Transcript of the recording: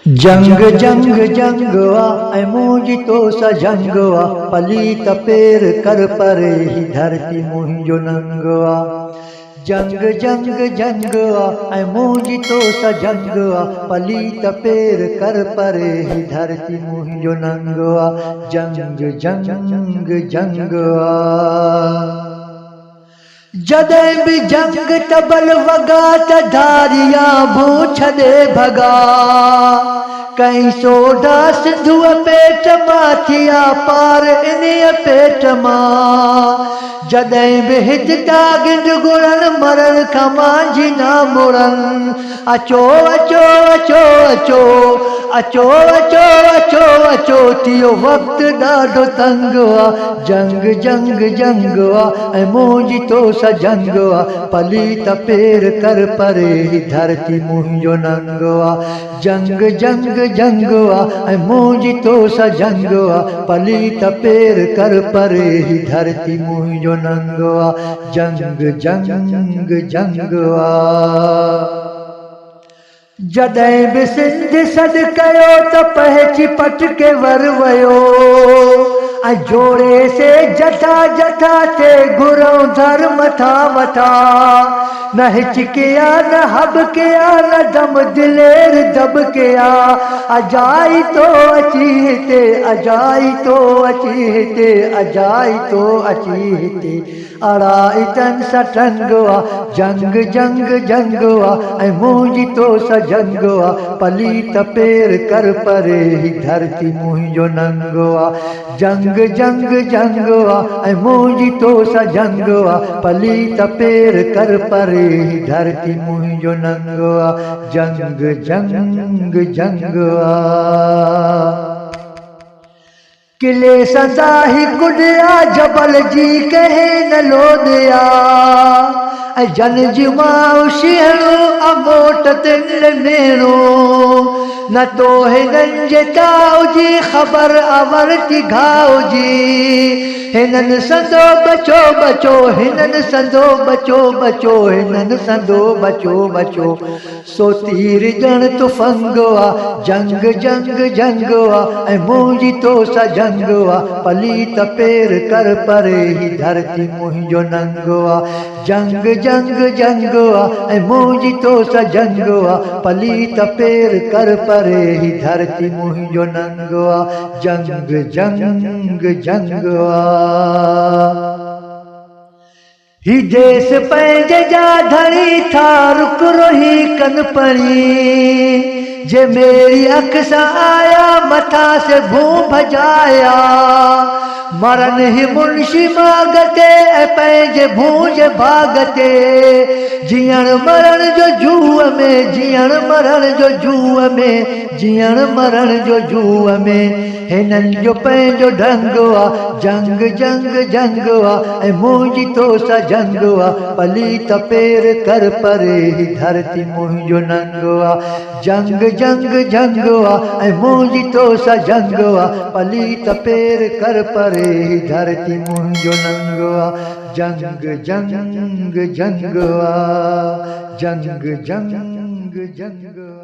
जंग जंग जंगवा ऐ मुंहिंजी तोसां जंगवा पलीत पेर कर परे ही धरती मुंहिंजो नंगवा। जंग जंग जंगवा ऐ मुंहिंजी तोसां जंगवा पलीत पेर कर परे ही धरती मुंहिंजो नंगवा। जंग जंग जंगवा जॾहिं बि जंग तबल वॻा त धारिया भू छॾे भॻा। कई सोढा सिंधुअ पेट मां थिया पार इन्हीअ पेट मां। जॾहिं बि हिजता गिंड गुड़नि मरण खां मांझी ना मुड़नि। अचो अचो अचो अचो अचो अचो अचो अचो थियो वक़्तु ॾाढो तंग आ। जंग जंग जंग आ ऐं मुंहिंजी तोसां जंग आ पलीत पेर कर परे ही धरती मुंहिंजो नंग आ। जंग जंग जंग आ ऐं मुंहिंजी तोसां जंग आ पलीत पेर कर परे ही धरती मुंहिंजो नंग आ। जंग जंग जंग आ जॾहिं बि सिंध सॾ कयो त पहुची पटके वर वयो। ऐं जोड़े से जथा जथा ते घुरूं धर मथा मथा। न हिचकिया न हबकिया न दम दिलेर दबकिया। अजाई तो अची हिते अजाई तो अची हिते अजाई तो अची हिते अड़ाई तन सटंग आ। जंग जंग जंग आ ऐं मुंहिंजी तोसां जंग आ पलीत पेर कर परे ही धरती मुंहिंजो नंग आ। जंग जंग जंग आ ऐं मुंहिंजी तोसां जंग आ पलीत पेर कर परे ही धरती मुंहिंजो नंग आ। जंग जंग जंग आ किले सदा ही गुडिया जबल जी कहे न लोॾिया। ऐं जन जी माउ शिहणो अमोट तिल मेणो। न तो हिननि जे ताऊ जी ख़बर अवर थी घाव जी। हिननि संदो बचो बचो हिननि संदो बचो बचो हिननि संदो बचो बचो सो तीर ॼण तुफंग आ। जंग जंग जंग आ ऐं मुंहिंजी तोसां जंग आ पलीत पेर कर परे ही धरती मुंहिंजो नंग आ। जंग जंग जंग आ ऐं मुंहिंजी तोसां जंग आ पलीत पेर कर परे ही धरती मुंहिंजो नंग आ। जंग जंग जंग आ ही देश पंहिंजे जा धणी था रुक रोही कन पणी। जे मेरी अख सां आया मथा से भूं भजाया। मरन ही मुंशी माग ते ऐं पंहिंजे भूं जे भाग ते। जीअण मरण जो जूअ में जीअण मरण जो जूअ में जीअण मरण जो जूअ में हिननि जो पंहिंजो ढंग आ। जंग जंग जंग आ ऐं मुंहिंजी तोसां जंग आ पलीत पेर कर परे ही धरती मुंहिंजो नंग आ। जंग जंग जंग आ ऐं मुंहिंजी तोसां जंग आ पलीत पेर कर परे ही धरती मुंहिंजो नंग आ। जंग जंग जंग आ जंग जंग जंग